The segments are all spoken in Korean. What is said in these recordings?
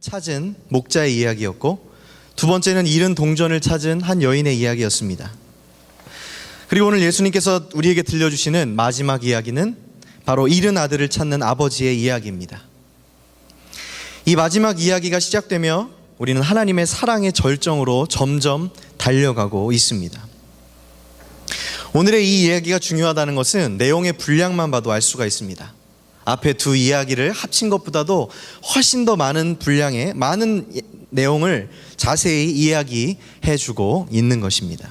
찾은 목자의 이야기였고, 두 번째는 잃은 동전을 찾은 한 여인의 이야기였습니다. 그리고 오늘 예수님께서 우리에게 들려주시는 마지막 이야기는 바로 잃은 아들을 찾는 아버지의 이야기입니다. 이 마지막 이야기가 시작되며 우리는 하나님의 사랑의 절정으로 점점 달려가고 있습니다. 오늘의 이 이야기가 중요하다는 것은 내용의 분량만 봐도 알 수가 있습니다. 앞에 두 이야기를 합친 것보다도 훨씬 더 많은 분량의 많은 내용을 자세히 이야기해주고 있는 것입니다.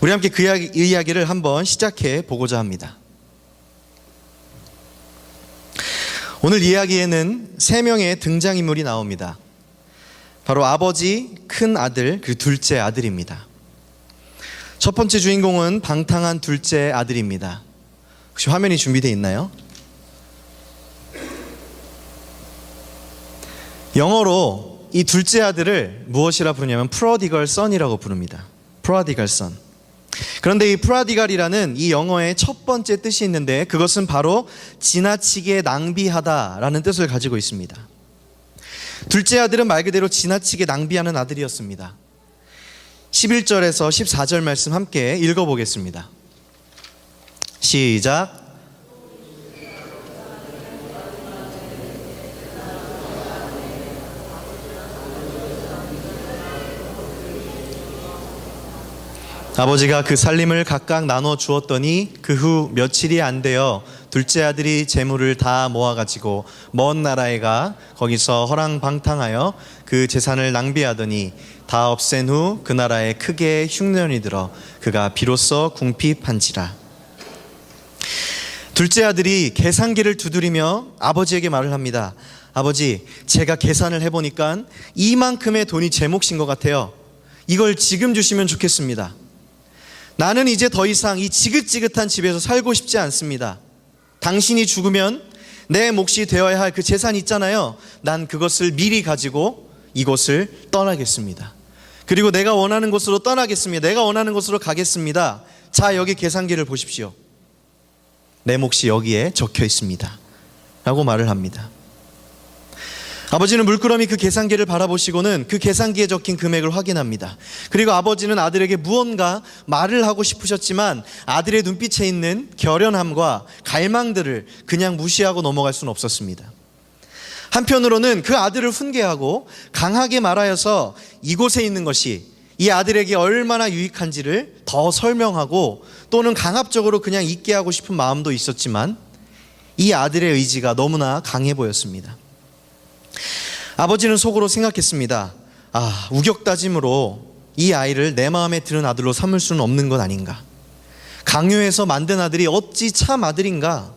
우리 함께 그 이야기를 한번 시작해 보고자 합니다. 오늘 이야기에는 세 명의 등장인물이 나옵니다. 바로 아버지, 큰 아들, 그리고 둘째 아들입니다. 첫 번째 주인공은 방탕한 둘째 아들입니다. 혹시 화면이 준비되어 있나요? 영어로 이 둘째 아들을 무엇이라 부르냐면 프로디걸 선이라고 부릅니다. 프로디걸 선. 그런데 이 프로디걸이라는 이 영어의 첫 번째 뜻이 있는데, 그것은 바로 지나치게 낭비하다라는 뜻을 가지고 있습니다. 둘째 아들은 말 그대로 지나치게 낭비하는 아들이었습니다. 11절에서 14절 말씀 함께 읽어보겠습니다. 시작. 아버지가 그 살림을 각각 나눠 주었더니 그 후 며칠이 안 되어 둘째 아들이 재물을 다 모아가지고 먼 나라에 가 거기서 허랑방탕하여 그 재산을 낭비하더니 다 없앤 후 그 나라에 크게 흉년이 들어 그가 비로소 궁핍한지라. 둘째 아들이 계산기를 두드리며 아버지에게 말을 합니다. 아버지, 제가 계산을 해보니까 이만큼의 돈이 제 몫인 것 같아요. 이걸 지금 주시면 좋겠습니다. 나는 이제 더 이상 이 지긋지긋한 집에서 살고 싶지 않습니다. 당신이 죽으면 내 몫이 되어야 할 그 재산 있잖아요. 난 그것을 미리 가지고 이곳을 떠나겠습니다. 그리고 내가 원하는 곳으로 떠나겠습니다. 내가 원하는 곳으로 가겠습니다. 자, 여기 계산기를 보십시오. 내 몫이 여기에 적혀 있습니다. 라고 말을 합니다. 아버지는 물끄러미 그 계산기를 바라보시고는 그 계산기에 적힌 금액을 확인합니다. 그리고 아버지는 아들에게 무언가 말을 하고 싶으셨지만 아들의 눈빛에 있는 결연함과 갈망들을 그냥 무시하고 넘어갈 수는 없었습니다. 한편으로는 그 아들을 훈계하고 강하게 말하여서 이곳에 있는 것이 이 아들에게 얼마나 유익한지를 더 설명하고 또는 강압적으로 그냥 있게 하고 싶은 마음도 있었지만 이 아들의 의지가 너무나 강해 보였습니다. 아버지는 속으로 생각했습니다. 우격다짐으로 이 아이를 내 마음에 드는 아들로 삼을 수는 없는 것 아닌가. 강요해서 만든 아들이 어찌 참 아들인가.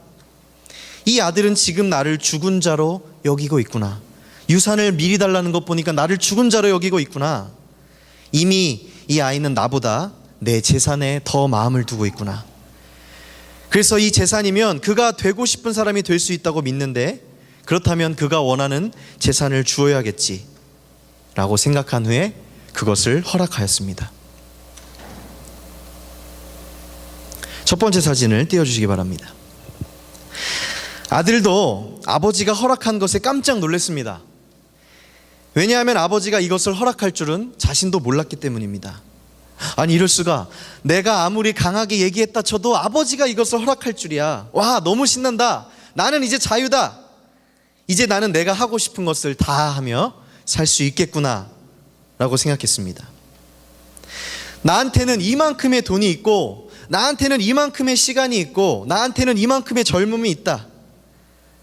이 아들은 지금 나를 죽은 자로 여기고 있구나. 유산을 미리 달라는 것 보니까 나를 죽은 자로 여기고 있구나. 이미 이 아이는 나보다 내 재산에 더 마음을 두고 있구나. 그래서 이 재산이면 그가 되고 싶은 사람이 될 수 있다고 믿는데, 그렇다면 그가 원하는 재산을 주어야겠지 라고 생각한 후에 그것을 허락하였습니다. 첫 번째 사진을 띄워주시기 바랍니다. 아들도 아버지가 허락한 것에 깜짝 놀랐습니다. 왜냐하면 아버지가 이것을 허락할 줄은 자신도 몰랐기 때문입니다. 아니, 이럴 수가. 내가 아무리 강하게 얘기했다 쳐도 아버지가 이것을 허락할 줄이야. 와, 너무 신난다. 나는 이제 자유다. 이제 나는 내가 하고 싶은 것을 다 하며 살 수 있겠구나 라고 생각했습니다. 나한테는 이만큼의 돈이 있고, 나한테는 이만큼의 시간이 있고, 나한테는 이만큼의 젊음이 있다.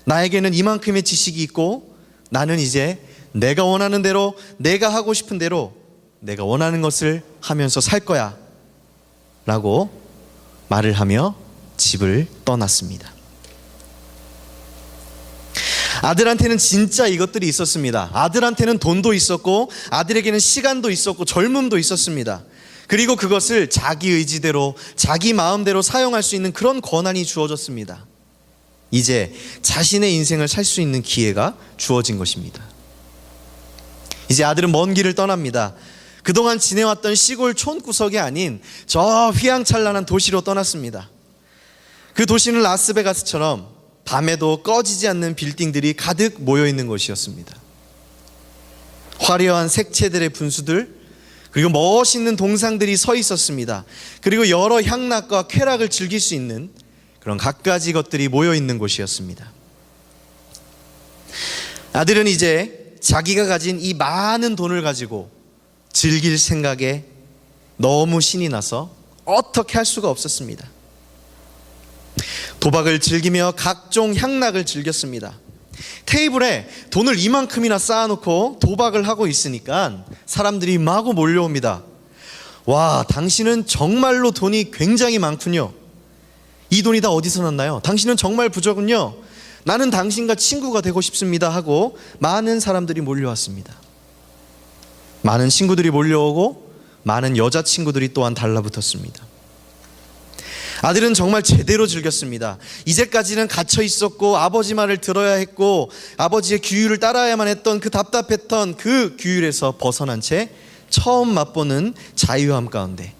나에게는 이만큼의 지식이 있고, 나는 이제 내가 원하는 대로, 내가 하고 싶은 대로 내가 원하는 것을 하면서 살 거야 라고 말을 하며 집을 떠났습니다. 아들한테는 진짜 이것들이 있었습니다. 아들한테는 돈도 있었고, 아들에게는 시간도 있었고, 젊음도 있었습니다. 그리고 그것을 자기 의지대로, 자기 마음대로 사용할 수 있는 그런 권한이 주어졌습니다. 이제 자신의 인생을 살 수 있는 기회가 주어진 것입니다. 이제 아들은 먼 길을 떠납니다. 그동안 지내왔던 시골 촌구석이 아닌 저 휘황찬란한 도시로 떠났습니다. 그 도시는 라스베가스처럼 밤에도 꺼지지 않는 빌딩들이 가득 모여있는 곳이었습니다. 화려한 색채들의 분수들, 그리고 멋있는 동상들이 서 있었습니다. 그리고 여러 향락과 쾌락을 즐길 수 있는 그런 갖가지 것들이 모여 있는 곳이었습니다. 아들은 이제 자기가 가진 이 많은 돈을 가지고 즐길 생각에 너무 신이 나서 어떻게 할 수가 없었습니다. 도박을 즐기며 각종 향락을 즐겼습니다. 테이블에 돈을 이만큼이나 쌓아놓고 도박을 하고 있으니까 사람들이 마구 몰려옵니다. 와, 당신은 정말로 돈이 굉장히 많군요. 이 돈이 다 어디서 났나요? 당신은 정말 부자군요. 나는 당신과 친구가 되고 싶습니다 하고 많은 사람들이 몰려왔습니다. 많은 친구들이 몰려오고 많은 여자친구들이 또한 달라붙었습니다. 아들은 정말 제대로 즐겼습니다. 이제까지는 갇혀 있었고 아버지 말을 들어야 했고 아버지의 규율을 따라야만 했던 그 답답했던 그 규율에서 벗어난 채 처음 맛보는 자유함 가운데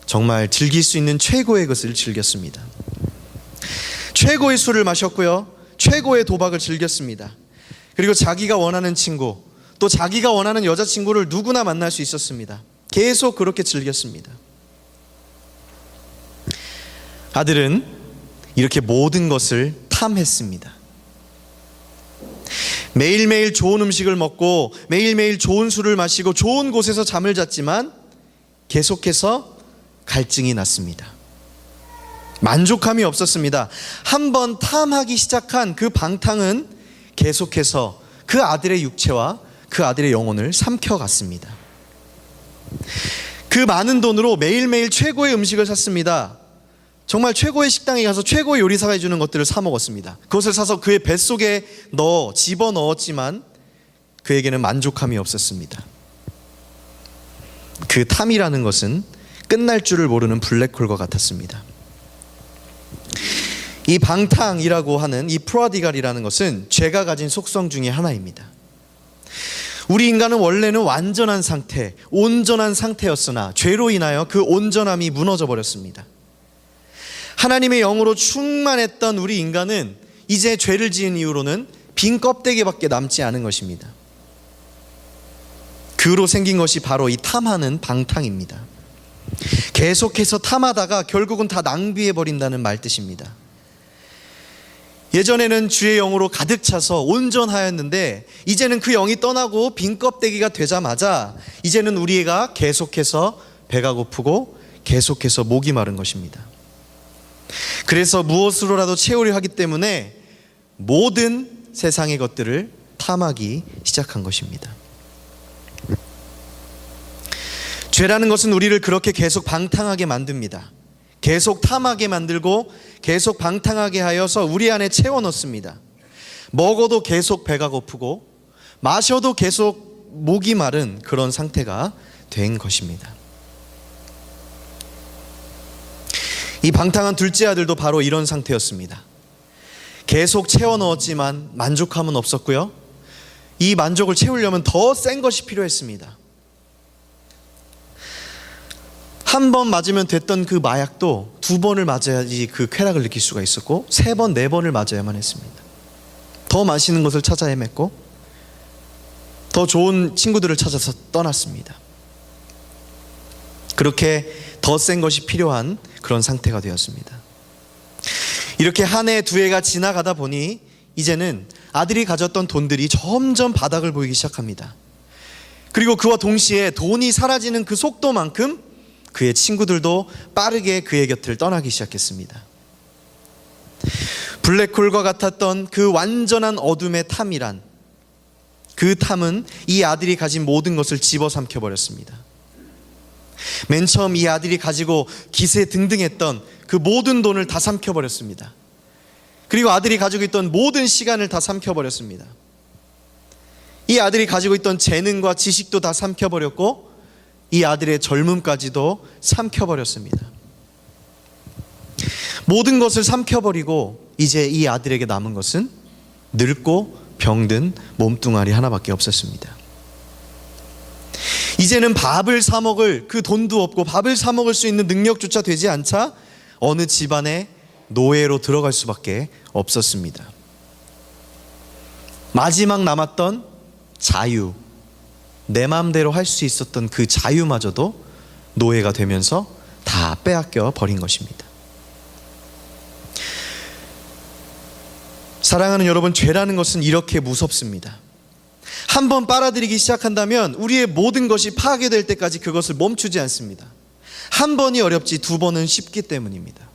정말 즐길 수 있는 최고의 것을 즐겼습니다. 최고의 술을 마셨고요, 최고의 도박을 즐겼습니다. 그리고 자기가 원하는 친구, 또 자기가 원하는 여자친구를 누구나 만날 수 있었습니다. 계속 그렇게 즐겼습니다. 아들은 이렇게 모든 것을 탐했습니다. 매일매일 좋은 음식을 먹고 매일매일 좋은 술을 마시고 좋은 곳에서 잠을 잤지만 계속해서 갈증이 났습니다. 만족함이 없었습니다. 한번 탐하기 시작한 그 방탕은 계속해서 그 아들의 육체와 그 아들의 영혼을 삼켜갔습니다. 그 많은 돈으로 매일매일 최고의 음식을 샀습니다. 정말 최고의 식당에 가서 최고의 요리사가 해주는 것들을 사 먹었습니다. 그것을 사서 그의 뱃속에 집어넣었지만 그에게는 만족함이 없었습니다. 그 탐이라는 것은 끝날 줄을 모르는 블랙홀과 같았습니다. 이 방탕이라고 하는 이 프라디갈이라는 것은 죄가 가진 속성 중에 하나입니다. 우리 인간은 원래는 완전한 상태, 온전한 상태였으나 죄로 인하여 그 온전함이 무너져 버렸습니다. 하나님의 영으로 충만했던 우리 인간은 이제 죄를 지은 이후로는 빈 껍데기밖에 남지 않은 것입니다. 그로 생긴 것이 바로 이 탐하는 방탕입니다. 계속해서 탐하다가 결국은 다 낭비해버린다는 말뜻입니다. 예전에는 주의 영으로 가득 차서 온전하였는데 이제는 그 영이 떠나고 빈 껍데기가 되자마자 이제는 우리가 계속해서 배가 고프고 계속해서 목이 마른 것입니다. 그래서 무엇으로라도 채우려 하기 때문에 모든 세상의 것들을 탐하기 시작한 것입니다. 죄라는 것은 우리를 그렇게 계속 방탕하게 만듭니다. 계속 탐하게 만들고 계속 방탕하게 하여서 우리 안에 채워넣습니다. 먹어도 계속 배가 고프고 마셔도 계속 목이 마른 그런 상태가 된 것입니다. 이 방탕한 둘째 아들도 바로 이런 상태였습니다. 계속 채워넣었지만 만족함은 없었고요, 이 만족을 채우려면 더 센 것이 필요했습니다. 한 번 맞으면 됐던 그 마약도 두 번을 맞아야지 그 쾌락을 느낄 수가 있었고 3번, 4번을 맞아야만 했습니다. 더 맛있는 것을 찾아 헤맸고 더 좋은 친구들을 찾아서 떠났습니다. 그렇게 더 센 것이 필요한 그런 상태가 되었습니다. 이렇게 한 해, 두 해가 지나가다 보니 이제는 아들이 가졌던 돈들이 점점 바닥을 보이기 시작합니다. 그리고 그와 동시에 돈이 사라지는 그 속도만큼 그의 친구들도 빠르게 그의 곁을 떠나기 시작했습니다. 블랙홀과 같았던 그 완전한 어둠의 탐이란, 그 탐은 이 아들이 가진 모든 것을 집어삼켜 버렸습니다. 맨 처음 이 아들이 가지고 기세 등등했던 그 모든 돈을 다 삼켜버렸습니다. 그리고 아들이 가지고 있던 모든 시간을 다 삼켜버렸습니다. 이 아들이 가지고 있던 재능과 지식도 다 삼켜버렸고 이 아들의 젊음까지도 삼켜버렸습니다. 모든 것을 삼켜버리고 이제 이 아들에게 남은 것은 늙고 병든 몸뚱아리 하나밖에 없었습니다. 이제는 밥을 사 먹을 그 돈도 없고 밥을 사 먹을 수 있는 능력조차 되지 않자 어느 집안의 노예로 들어갈 수밖에 없었습니다. 마지막 남았던 자유, 내 마음대로 할 수 있었던 그 자유마저도 노예가 되면서 다 빼앗겨 버린 것입니다. 사랑하는 여러분, 죄라는 것은 이렇게 무섭습니다. 한번 빨아들이기 시작한다면 우리의 모든 것이 파괴될 때까지 그것을 멈추지 않습니다. 한 번이 어렵지 두 번은 쉽기 때문입니다.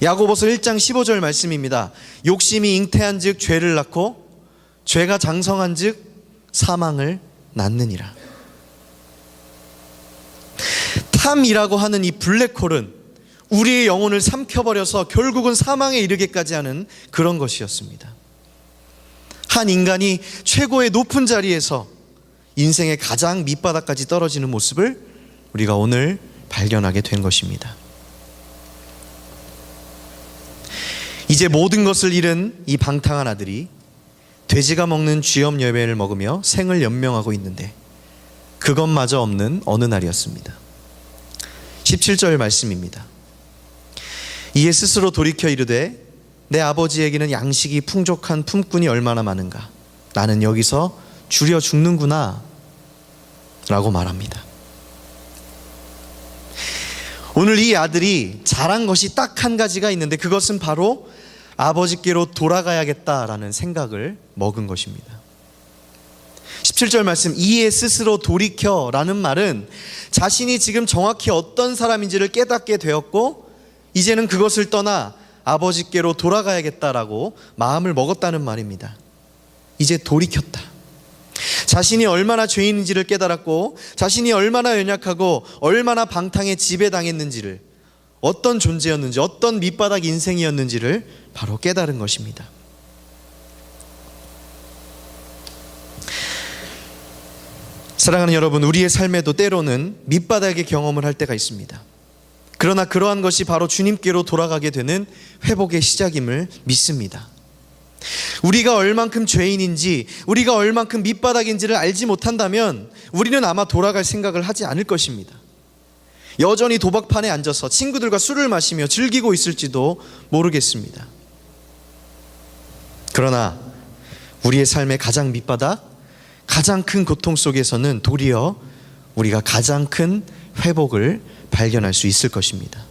야고보서 1장 15절 말씀입니다. 욕심이 잉태한 즉 죄를 낳고 죄가 장성한 즉 사망을 낳느니라. 탐이라고 하는 이 블랙홀은 우리의 영혼을 삼켜버려서 결국은 사망에 이르게까지 하는 그런 것이었습니다. 한 인간이 최고의 높은 자리에서 인생의 가장 밑바닥까지 떨어지는 모습을 우리가 오늘 발견하게 된 것입니다. 이제 모든 것을 잃은 이 방탕한 아들이 돼지가 먹는 쥐염 열매를 먹으며 생을 연명하고 있는데 그것마저 없는 어느 날이었습니다. 17절 말씀입니다. 이에 스스로 돌이켜 이르되 내 아버지에게는 양식이 풍족한 품꾼이 얼마나 많은가. 나는 여기서 줄여 죽는구나 라고 말합니다. 오늘 이 아들이 잘한 것이 딱 한 가지가 있는데 그것은 바로 아버지께로 돌아가야겠다라는 생각을 먹은 것입니다. 17절 말씀, 이에 스스로 돌이켜라는 말은 자신이 지금 정확히 어떤 사람인지를 깨닫게 되었고 이제는 그것을 떠나 아버지께로 돌아가야겠다라고 마음을 먹었다는 말입니다. 이제 돌이켰다. 자신이 얼마나 죄인인지를 깨달았고 자신이 얼마나 연약하고 얼마나 방탕에 지배당했는지를, 어떤 존재였는지, 어떤 밑바닥 인생이었는지를 바로 깨달은 것입니다. 사랑하는 여러분, 우리의 삶에도 때로는 밑바닥의 경험을 할 때가 있습니다. 그러나 그러한 것이 바로 주님께로 돌아가게 되는 회복의 시작임을 믿습니다. 우리가 얼만큼 죄인인지, 우리가 얼만큼 밑바닥인지를 알지 못한다면 우리는 아마 돌아갈 생각을 하지 않을 것입니다. 여전히 도박판에 앉아서 친구들과 술을 마시며 즐기고 있을지도 모르겠습니다. 그러나 우리의 삶의 가장 밑바닥, 가장 큰 고통 속에서는 도리어 우리가 가장 큰 회복을 발견할 수 있을 것입니다.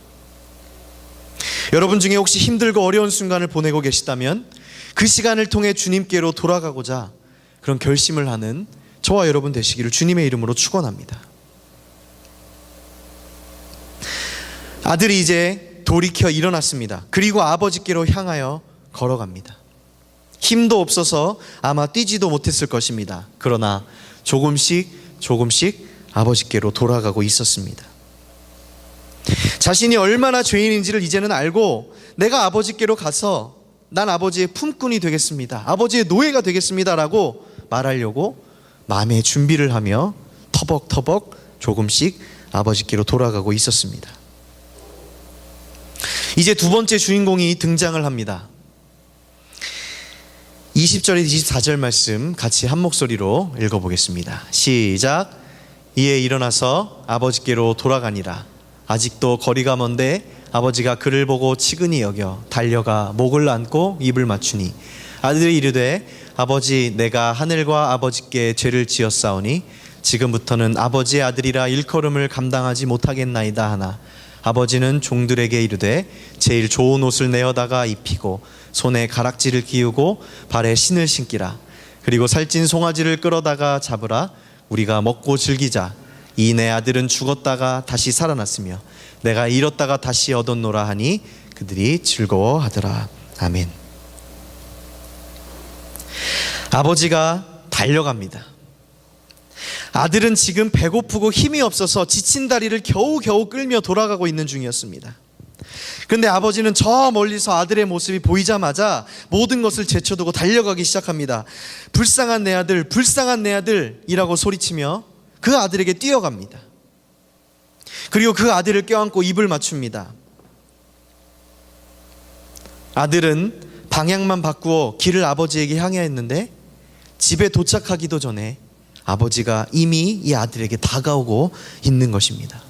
여러분 중에 혹시 힘들고 어려운 순간을 보내고 계시다면 그 시간을 통해 주님께로 돌아가고자 그런 결심을 하는 저와 여러분 되시기를 주님의 이름으로 축원합니다. 아들이 이제 돌이켜 일어났습니다. 그리고 아버지께로 향하여 걸어갑니다. 힘도 없어서 아마 뛰지도 못했을 것입니다. 그러나 조금씩 아버지께로 돌아가고 있었습니다. 자신이 얼마나 죄인인지를 이제는 알고 내가 아버지께로 가서 난 아버지의 품꾼이 되겠습니다, 아버지의 노예가 되겠습니다 라고 말하려고 마음의 준비를 하며 터벅터벅 조금씩 아버지께로 돌아가고 있었습니다. 이제 두 번째 주인공이 등장을 합니다. 20절에서 24절 말씀 같이 한 목소리로 읽어보겠습니다. 시작. 이에 일어나서 아버지께로 돌아가니라. 아직도 거리가 먼데 아버지가 그를 보고 치근히 여겨 달려가 목을 안고 입을 맞추니 아들이 이르되 아버지, 내가 하늘과 아버지께 죄를 지었사오니 지금부터는 아버지의 아들이라 일컬음을 감당하지 못하겠나이다 하나 아버지는 종들에게 이르되 제일 좋은 옷을 내어다가 입히고 손에 가락지를 끼우고 발에 신을 신기라. 그리고 살찐 송아지를 끌어다가 잡으라. 우리가 먹고 즐기자. 이 내 아들은 죽었다가 다시 살아났으며 내가 잃었다가 다시 얻었노라 하니 그들이 즐거워하더라. 아멘. 아버지가 달려갑니다. 아들은 지금 배고프고 힘이 없어서 지친 다리를 겨우겨우 끌며 돌아가고 있는 중이었습니다. 그런데 아버지는 저 멀리서 아들의 모습이 보이자마자 모든 것을 제쳐두고 달려가기 시작합니다. 불쌍한 내 아들, 불쌍한 내 아들이라고 소리치며 그 아들에게 뛰어갑니다. 그리고 그 아들을 껴안고 입을 맞춥니다. 아들은 방향만 바꾸어 길을 아버지에게 향해 했는데 집에 도착하기도 전에 아버지가 이미 이 아들에게 다가오고 있는 것입니다.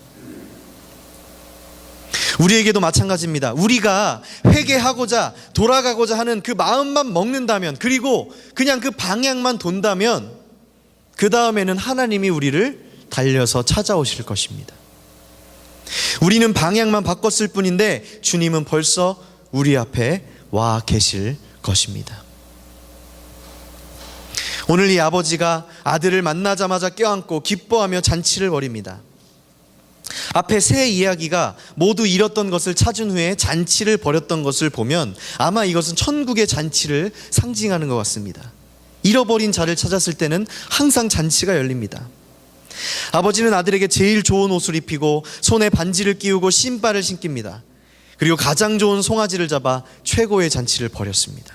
우리에게도 마찬가지입니다. 우리가 회개하고자 돌아가고자 하는 그 마음만 먹는다면, 그리고 그냥 그 방향만 돈다면 그 다음에는 하나님이 우리를 달려서 찾아오실 것입니다. 우리는 방향만 바꿨을 뿐인데 주님은 벌써 우리 앞에 와 계실 것입니다. 오늘 이 아버지가 아들을 만나자마자 껴안고 기뻐하며 잔치를 벌입니다. 앞에 세 이야기가 모두 잃었던 것을 찾은 후에 잔치를 벌였던 것을 보면 아마 이것은 천국의 잔치를 상징하는 것 같습니다. 잃어버린 자를 찾았을 때는 항상 잔치가 열립니다. 아버지는 아들에게 제일 좋은 옷을 입히고 손에 반지를 끼우고 신발을 신깁니다. 그리고 가장 좋은 송아지를 잡아 최고의 잔치를 벌였습니다.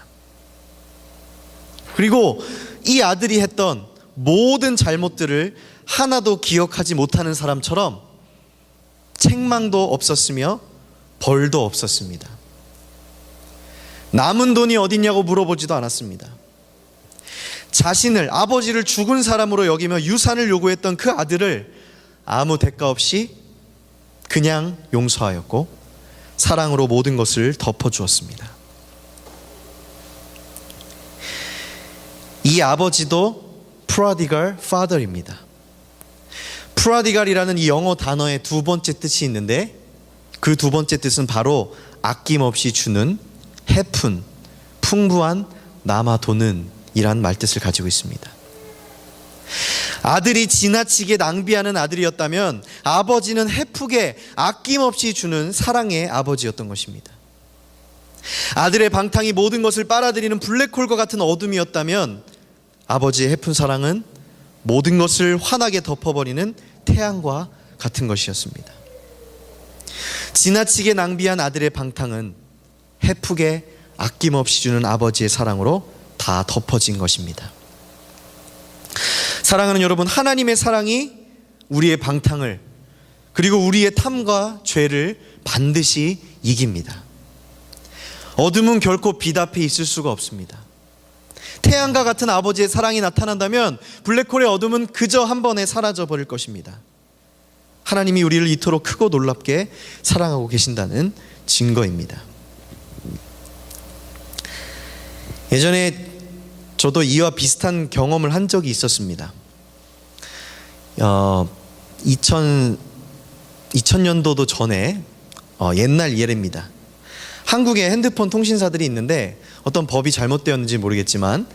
그리고 이 아들이 했던 모든 잘못들을 하나도 기억하지 못하는 사람처럼 책망도 없었으며 벌도 없었습니다. 남은 돈이 어딨냐고 물어보지도 않았습니다. 자신을, 아버지를 죽은 사람으로 여기며 유산을 요구했던 그 아들을 아무 대가 없이 그냥 용서하였고 사랑으로 모든 것을 덮어주었습니다. 이 아버지도 prodigal father입니다. prodigal이라는 이 영어 단어의 두 번째 뜻이 있는데 그 두 번째 뜻은 바로 아낌없이 주는, 해픈, 풍부한, 남아도는 이란 말뜻을 가지고 있습니다. 아들이 지나치게 낭비하는 아들이었다면 아버지는 해프게 아낌없이 주는 사랑의 아버지였던 것입니다. 아들의 방탕이 모든 것을 빨아들이는 블랙홀과 같은 어둠이었다면 아버지의 해픈 사랑은 모든 것을 환하게 덮어버리는 태양과 같은 것이었습니다. 지나치게 낭비한 아들의 방탕은 해프게 아낌없이 주는 아버지의 사랑으로 다 덮어진 것입니다. 사랑하는 여러분, 하나님의 사랑이 우리의 방탕을 그리고 우리의 탐과 죄를 반드시 이깁니다. 어둠은 결코 빛 앞에 있을 수가 없습니다. 태양과 같은 아버지의 사랑이 나타난다면 블랙홀의 어둠은 그저 한 번에 사라져 버릴 것입니다. 하나님이 우리를 이토록 크고 놀랍게 사랑하고 계신다는 증거입니다. 예전에 저도 이와 비슷한 경험을 한 적이 있었습니다. 2000년도도 전에 옛날 예례입니다. 한국에 핸드폰 통신사들이 있는데 어떤 법이 잘못되었는지 모르겠지만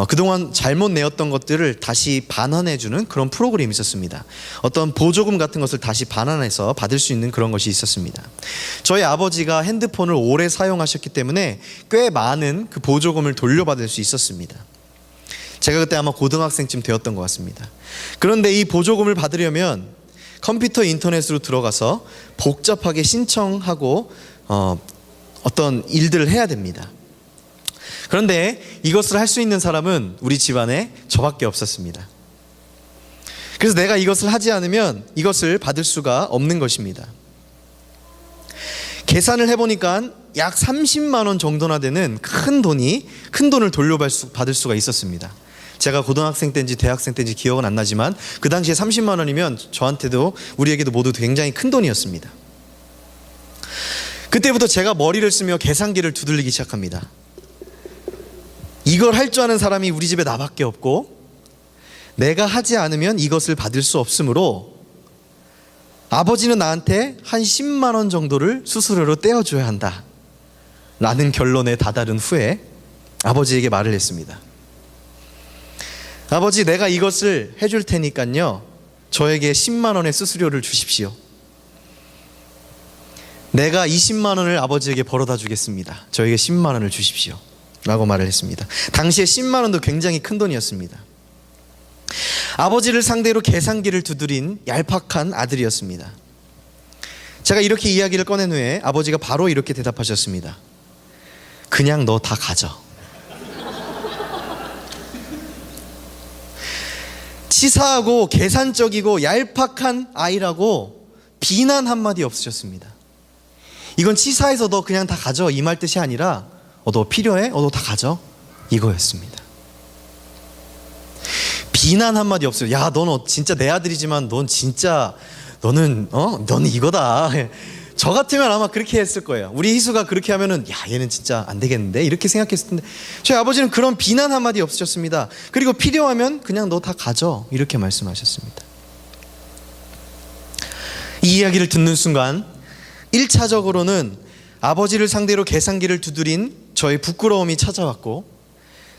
그동안 잘못 내었던 것들을 다시 반환해주는 그런 프로그램이 있었습니다. 어떤 보조금 같은 것을 다시 반환해서 받을 수 있는 그런 것이 있었습니다. 저희 아버지가 핸드폰을 오래 사용하셨기 때문에 꽤 많은 그 보조금을 돌려받을 수 있었습니다. 제가 그때 아마 고등학생쯤 되었던 것 같습니다. 그런데 이 보조금을 받으려면 컴퓨터 인터넷으로 들어가서 복잡하게 신청하고 어떤 일들을 해야 됩니다. 그런데 이것을 할 수 있는 사람은 우리 집안에 저밖에 없었습니다. 그래서 내가 이것을 하지 않으면 이것을 받을 수가 없는 것입니다. 계산을 해보니까 약 30만 원 정도나 되는 큰 돈을 돌려받을 수가 있었습니다. 제가 고등학생 때인지 대학생 때인지 기억은 안 나지만 그 당시에 30만 원이면 저한테도 우리에게도 모두 굉장히 큰 돈이었습니다. 그때부터 제가 머리를 쓰며 계산기를 두들리기 시작합니다. 이걸 할 줄 아는 사람이 우리 집에 나밖에 없고 내가 하지 않으면 이것을 받을 수 없으므로 아버지는 나한테 한 10만 원 정도를 수수료로 떼어줘야 한다 라는 결론에 다다른 후에 아버지에게 말을 했습니다. 아버지, 내가 이것을 해줄 테니까요 저에게 10만 원의 수수료를 주십시오. 내가 20만 원을 아버지에게 벌어다 주겠습니다. 저에게 10만 원을 주십시오 라고 말을 했습니다. 당시에 10만 원도 굉장히 큰 돈이었습니다. 아버지를 상대로 계산기를 두드린 얄팍한 아들이었습니다. 제가 이렇게 이야기를 꺼낸 후에 아버지가 바로 이렇게 대답하셨습니다. 그냥 너 다 가져. 치사하고 계산적이고 얄팍한 아이라고 비난 한마디 없으셨습니다. 이건 치사해서 너 그냥 다 가져 이 말 뜻이 아니라 너 필요해? 너 다 가져 이거였습니다. 비난 한마디 없어요. 야, 너는 진짜 내 아들이지만 넌 진짜 너는 이거다. 저 같으면 아마 그렇게 했을 거예요. 우리 희수가 그렇게 하면은 야, 얘는 진짜 안 되겠는데 이렇게 생각했을 텐데, 저희 아버지는 그런 비난 한마디 없으셨습니다. 그리고 필요하면 그냥 너 다 가져, 이렇게 말씀하셨습니다. 이 이야기를 듣는 순간 1차적으로는 아버지를 상대로 계산기를 두드린 저의 부끄러움이 찾아왔고,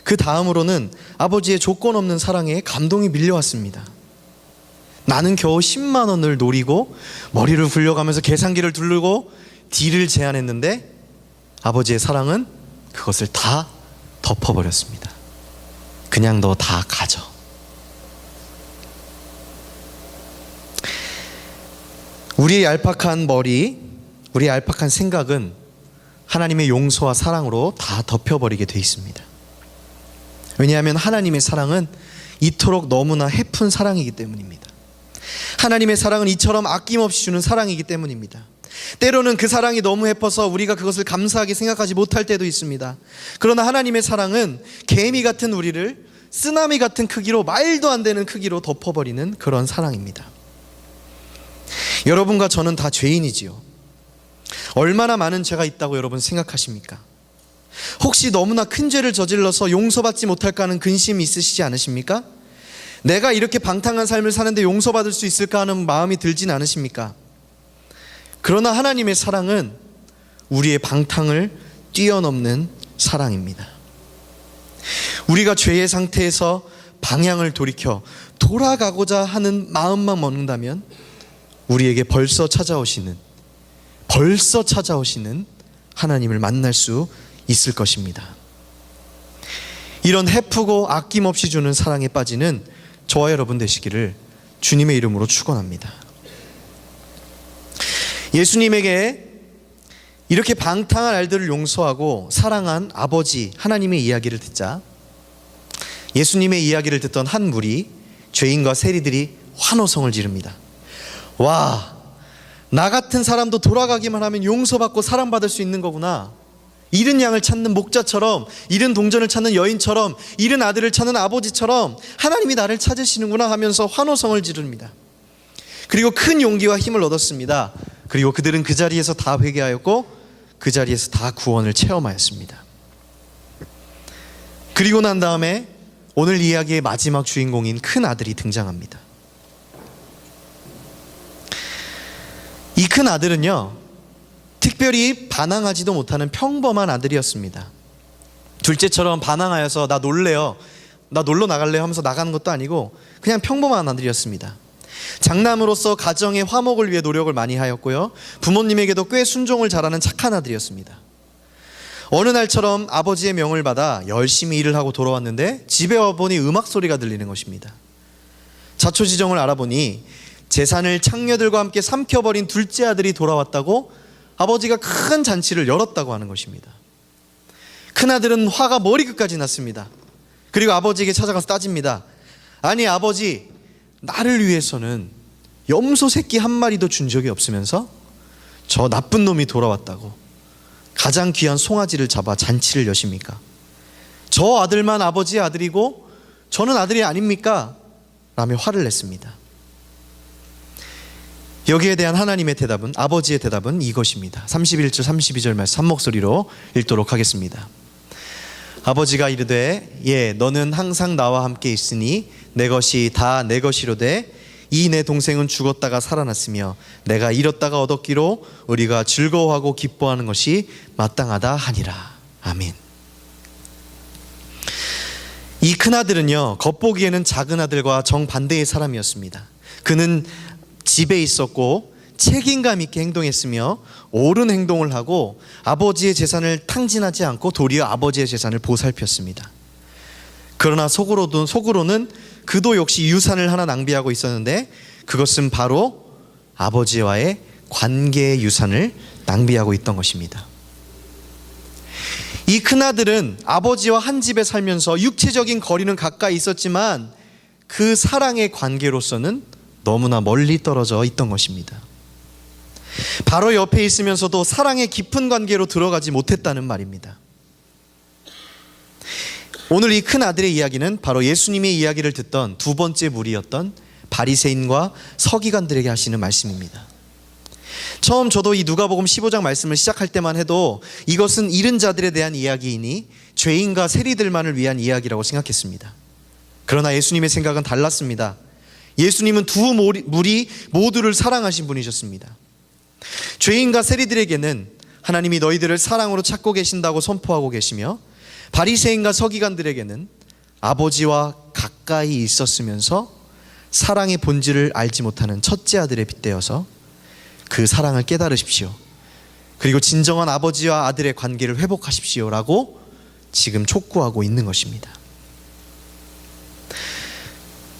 그 다음으로는 아버지의 조건 없는 사랑에 감동이 밀려왔습니다. 나는 겨우 10만 원을 노리고 머리를 굴려가면서 계산기를 두르고 딜을 제안했는데 아버지의 사랑은 그것을 다 덮어버렸습니다. 그냥 너 다 가져. 우리의 얄팍한 머리, 우리의 얄팍한 생각은 하나님의 용서와 사랑으로 다 덮여버리게 돼 있습니다. 왜냐하면 하나님의 사랑은 이토록 너무나 해픈 사랑이기 때문입니다. 하나님의 사랑은 이처럼 아낌없이 주는 사랑이기 때문입니다. 때로는 그 사랑이 너무 해퍼서 우리가 그것을 감사하게 생각하지 못할 때도 있습니다. 그러나 하나님의 사랑은 개미 같은 우리를 쓰나미 같은 크기로, 말도 안 되는 크기로 덮어버리는 그런 사랑입니다. 여러분과 저는 다 죄인이지요. 얼마나 많은 죄가 있다고 여러분 생각하십니까? 혹시 너무나 큰 죄를 저질러서 용서받지 못할까 하는 근심이 있으시지 않으십니까? 내가 이렇게 방탕한 삶을 사는데 용서받을 수 있을까 하는 마음이 들진 않으십니까? 그러나 하나님의 사랑은 우리의 방탕을 뛰어넘는 사랑입니다. 우리가 죄의 상태에서 방향을 돌이켜 돌아가고자 하는 마음만 먹는다면 우리에게 벌써 찾아오시는 하나님을 만날 수 있을 것입니다. 이런 해프고 아낌없이 주는 사랑에 빠지는 저와 여러분 되시기를 주님의 이름으로 축원합니다. 예수님에게 이렇게 방탕한 알들을 용서하고 사랑한 아버지 하나님의 이야기를 듣자 예수님의 이야기를 듣던 한 무리 죄인과 세리들이 환호성을 지릅니다. 와, 나 같은 사람도 돌아가기만 하면 용서받고 사랑받을 수 있는 거구나. 잃은 양을 찾는 목자처럼, 잃은 동전을 찾는 여인처럼, 잃은 아들을 찾는 아버지처럼 하나님이 나를 찾으시는구나 하면서 환호성을 지릅니다. 그리고 큰 용기와 힘을 얻었습니다. 그리고 그들은 그 자리에서 다 회개하였고 그 자리에서 다 구원을 체험하였습니다. 그리고 난 다음에 오늘 이야기의 마지막 주인공인 큰 아들이 등장합니다. 이 큰 아들은요, 특별히 반항하지도 못하는 평범한 아들이었습니다. 둘째처럼 반항하여서 나 놀래요, 나 놀러 나갈래요 하면서 나가는 것도 아니고 그냥 평범한 아들이었습니다. 장남으로서 가정의 화목을 위해 노력을 많이 하였고요, 부모님에게도 꽤 순종을 잘하는 착한 아들이었습니다. 어느 날처럼 아버지의 명을 받아 열심히 일을 하고 돌아왔는데 집에 와보니 음악 소리가 들리는 것입니다. 자초지종을 알아보니 재산을 창녀들과 함께 삼켜버린 둘째 아들이 돌아왔다고 아버지가 큰 잔치를 열었다고 하는 것입니다. 큰아들은 화가 머리끝까지 났습니다. 그리고 아버지에게 찾아가서 따집니다. 아니 아버지, 나를 위해서는 염소 새끼 한 마리도 준 적이 없으면서 저 나쁜 놈이 돌아왔다고 가장 귀한 송아지를 잡아 잔치를 여십니까? 저 아들만 아버지의 아들이고 저는 아들이 아닙니까? 라며 화를 냈습니다. 여기에 대한 하나님의 대답은, 아버지의 대답은 이것입니다. 31절 32절 말씀 한 목소리로 읽도록 하겠습니다. 아버지가 이르되 예, 너는 항상 나와 함께 있으니 내 것이 다 내 것이로되 이 내 동생은 죽었다가 살아났으며 내가 잃었다가 얻었기로 우리가 즐거워하고 기뻐하는 것이 마땅하다 하니라. 아멘. 이 큰아들은요, 겉보기에는 작은 아들과 정반대의 사람이었습니다. 그는 집에 있었고 책임감 있게 행동했으며 옳은 행동을 하고 아버지의 재산을 탕진하지 않고 도리어 아버지의 재산을 보살폈습니다. 그러나 속으로는 그도 역시 유산을 하나 낭비하고 있었는데 그것은 바로 아버지와의 관계의 유산을 낭비하고 있던 것입니다. 이 큰아들은 아버지와 한 집에 살면서 육체적인 거리는 가까이 있었지만 그 사랑의 관계로서는 너무나 멀리 떨어져 있던 것입니다. 바로 옆에 있으면서도 사랑의 깊은 관계로 들어가지 못했다는 말입니다. 오늘 이 큰 아들의 이야기는 바로 예수님의 이야기를 듣던 두 번째 무리였던 바리새인과 서기관들에게 하시는 말씀입니다. 처음 저도 이 누가복음 15장 말씀을 시작할 때만 해도 이것은 잃은 자들에 대한 이야기이니 죄인과 세리들만을 위한 이야기라고 생각했습니다. 그러나 예수님의 생각은 달랐습니다. 예수님은 두 무리 모두를 사랑하신 분이셨습니다. 죄인과 세리들에게는 하나님이 너희들을 사랑으로 찾고 계신다고 선포하고 계시며, 바리새인과 서기관들에게는 아버지와 가까이 있었으면서 사랑의 본질을 알지 못하는 첫째 아들에 빗대어서 그 사랑을 깨달으십시오. 그리고 진정한 아버지와 아들의 관계를 회복하십시오라고 지금 촉구하고 있는 것입니다.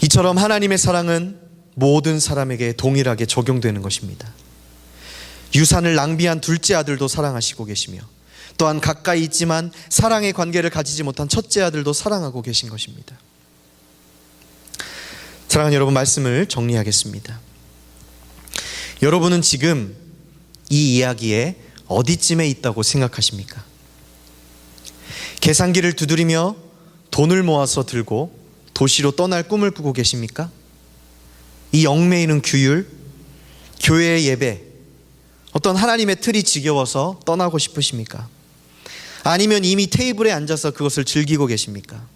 이처럼 하나님의 사랑은 모든 사람에게 동일하게 적용되는 것입니다. 유산을 낭비한 둘째 아들도 사랑하시고 계시며, 또한 가까이 있지만 사랑의 관계를 가지지 못한 첫째 아들도 사랑하고 계신 것입니다. 사랑하는 여러분, 말씀을 정리하겠습니다. 여러분은 지금 이 이야기에 어디쯤에 있다고 생각하십니까? 계산기를 두드리며 돈을 모아서 들고 도시로 떠날 꿈을 꾸고 계십니까? 이 얽매이는 규율, 교회의 예배, 어떤 하나님의 틀이 지겨워서 떠나고 싶으십니까? 아니면 이미 테이블에 앉아서 그것을 즐기고 계십니까?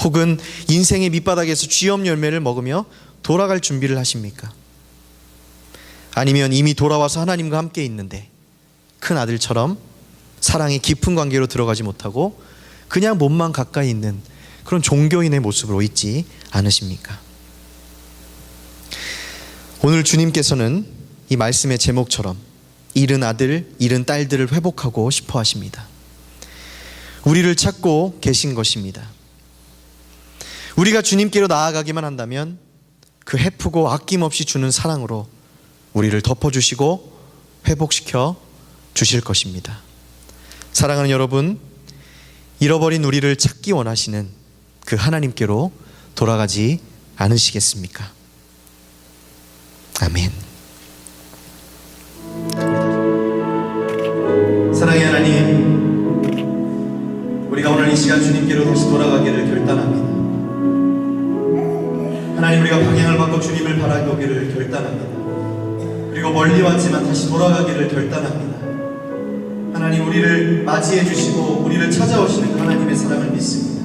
혹은 인생의 밑바닥에서 쥐엄 열매를 먹으며 돌아갈 준비를 하십니까? 아니면 이미 돌아와서 하나님과 함께 있는데 큰 아들처럼 사랑의 깊은 관계로 들어가지 못하고 그냥 몸만 가까이 있는 그런 종교인의 모습으로 있지 않으십니까? 오늘 주님께서는 이 말씀의 제목처럼 잃은 아들, 잃은 딸들을 회복하고 싶어 하십니다. 우리를 찾고 계신 것입니다. 우리가 주님께로 나아가기만 한다면 그 헤프고 아낌없이 주는 사랑으로 우리를 덮어주시고 회복시켜 주실 것입니다. 사랑하는 여러분, 잃어버린 우리를 찾기 원하시는 그 하나님께로 돌아가지 않으시겠습니까? 아멘. 사랑의 하나님, 우리가 오늘 이 시간 주님께로 다시 돌아가기를 결단합니다. 하나님, 우리가 방향을 바꿔 주님을 바라보기를 결단합니다. 그리고 멀리 왔지만 다시 돌아가기를 결단합니다. 하나님, 우리를 맞이해 주시고 우리를 찾아오시는 그 하나님의 사랑을 믿습니다.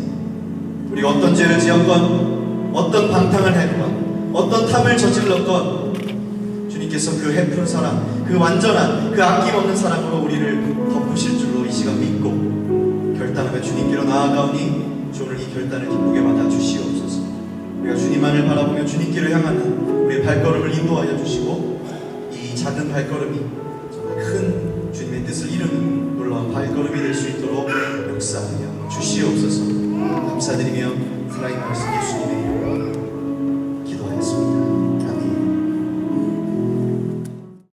우리가 어떤 죄를 지었건, 어떤 방탕을 했건, 어떤 탐을 저질렀건 주님께서 그 헤픈 사랑, 그 완전한, 그 아낌없는 사랑으로 우리를 덮으실 줄로 이 시간 믿고 결단하며 주님께로 나아가오니 주 오늘 이 결단을 기쁘게 받아 주시옵소서. 우리가 주님만을 바라보며 주님께로 향하는 우리의 발걸음을 인도하여 주시고 이 작은 발걸음이 정말 큰 주님의 뜻을 이루는 놀라운 발걸음이 될 수 있도록 역사하여 주시옵소서. 감사드리며 사랑의 말씀 예수님의